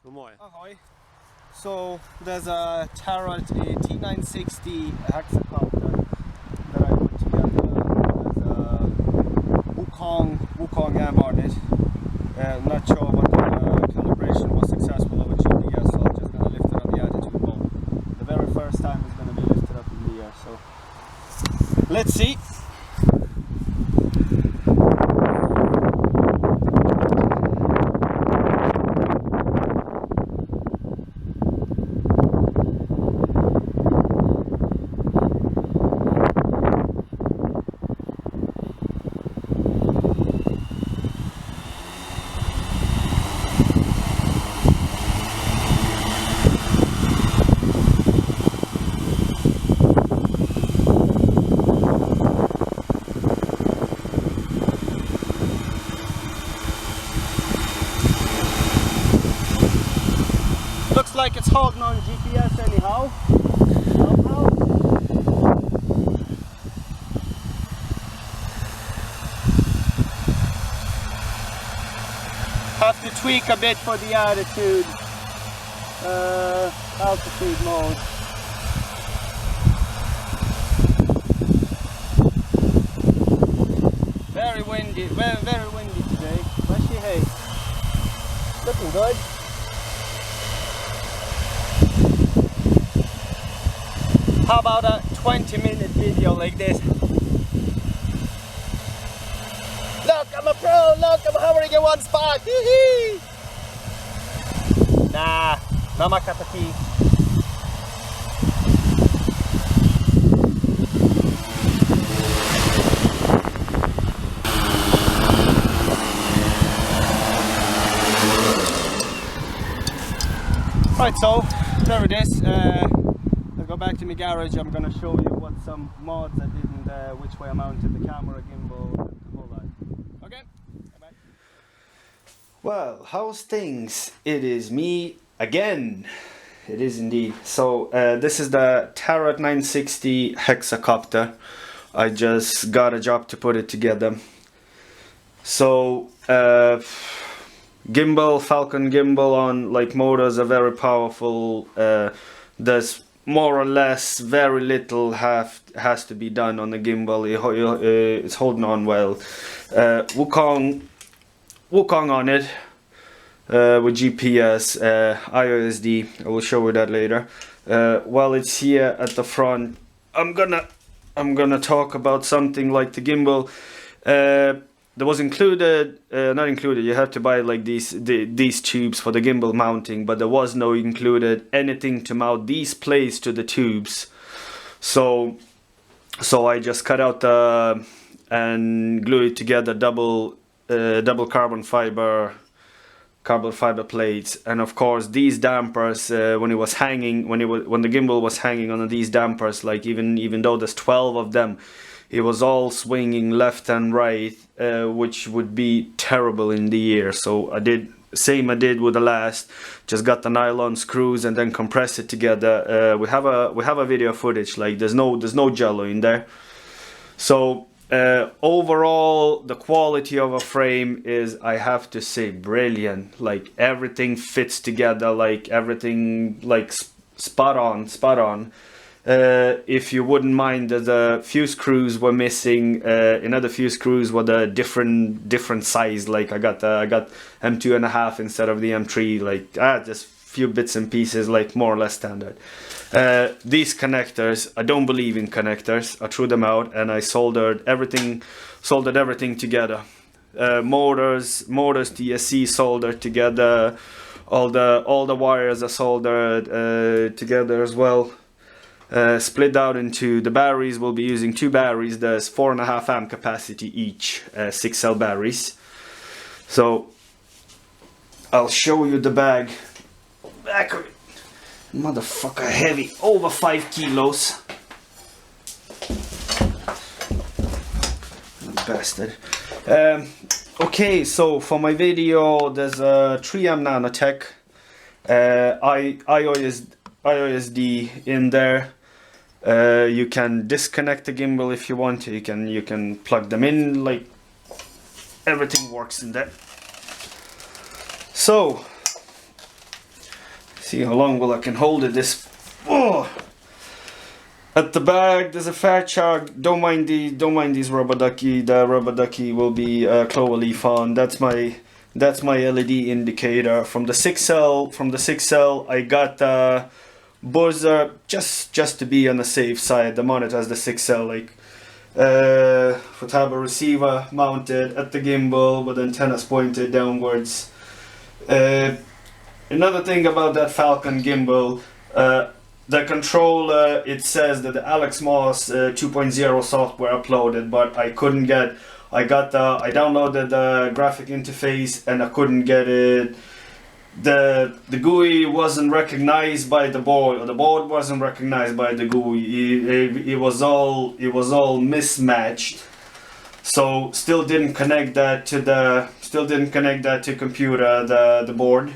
Ahoy. So there's a Tarot T960 hexacopter that I put together. There's a Wukong M on it. Not sure what the calibration was successful of a GPS, so I'm just going to lift it on the attitude bowl. The very first time it's going to be lifted up in the air, so let's see. Looks like it's holding on GPS anyhow. Have to tweak a bit for the altitude mode. Very windy, very windy today. But hey, looking good. How about a 20-minute video like this? Look, I'm a pro! Look, I'm hovering in one spot! Hee-hee! Nah, not my cup of tea. Right, so there it is. Go back to my garage. I'm gonna show you what some mods I did and which way I mounted the camera, gimbal, and the whole lot. Okay, bye-bye. Well, how's things? It is me again. It is indeed. So this is the Tarot 960 hexacopter. I just got a job to put it together. So gimbal, Falcon gimbal on like motors are very powerful. There's more or less very little has to be done on the gimbal. It's holding on well. Wukong on it with GPS, IOSD. I will show you that later. While it's here at the front, I'm gonna talk about something like the gimbal. That was included, not included, you had to buy like these tubes for the gimbal mounting, but there was no included anything to mount these plates to the tubes. So I just cut out and glue it together, double carbon fiber plates. And of course these dampers, when the gimbal was hanging on these dampers, like even though there's 12 of them, it was all swinging left and right, which would be terrible in the air. So I did with the last, just got the nylon screws and then compress it together. We have a video footage, like there's no jello in there. So overall the quality of a frame is, I have to say, brilliant. Like everything fits together, like everything like spot on. If you wouldn't mind, the few screws were missing. Another few screws were the different size. Like I got M2.5 instead of the M3. Like just few bits and pieces, like more or less standard. These connectors, I don't believe in connectors. I threw them out and I soldered everything together. Motors, TSC soldered together. All the wires are soldered together as well. Split out into the batteries. We'll be using two batteries. There's 4.5 amp capacity each, 6 cell batteries. So I'll show you the bag. Back of it. Motherfucker heavy, over 5 kilos. Bastard. Okay, so for my video there's a 3M Nanotech IOSD in there. You can disconnect the gimbal if you want. You can plug them in, like everything works in there. So See how long will I can hold it. This. Oh. At the back there's a fat chug. Don't mind these rubber ducky. The rubber ducky will be clover leaf on. That's my LED indicator. From the 6L I got the buzzer just to be on the safe side. The monitor has the 6L like for to have a receiver mounted at the gimbal with antennas pointed downwards. Another thing about that Falcon gimbal, the controller, it says that the Alex Moss 2.0 software uploaded, but I couldn't get. I downloaded the graphic interface and I couldn't get it. The GUI wasn't recognized by the board, or the board wasn't recognized by the GUI. It was all mismatched. So still didn't connect that to computer, the board,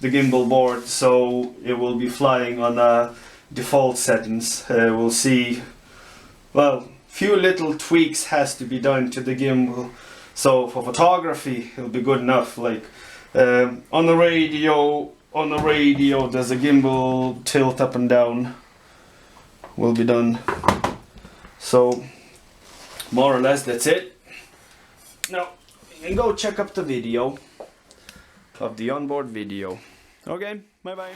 the gimbal board. So it will be flying on default settings. We'll see. Well, few little tweaks has to be done to the gimbal. So for photography, it'll be good enough. Like on the radio, there's a gimbal tilt up and down. Will be done. So more or less that's it. Now you can go check up the video of the onboard video. Okay, bye bye.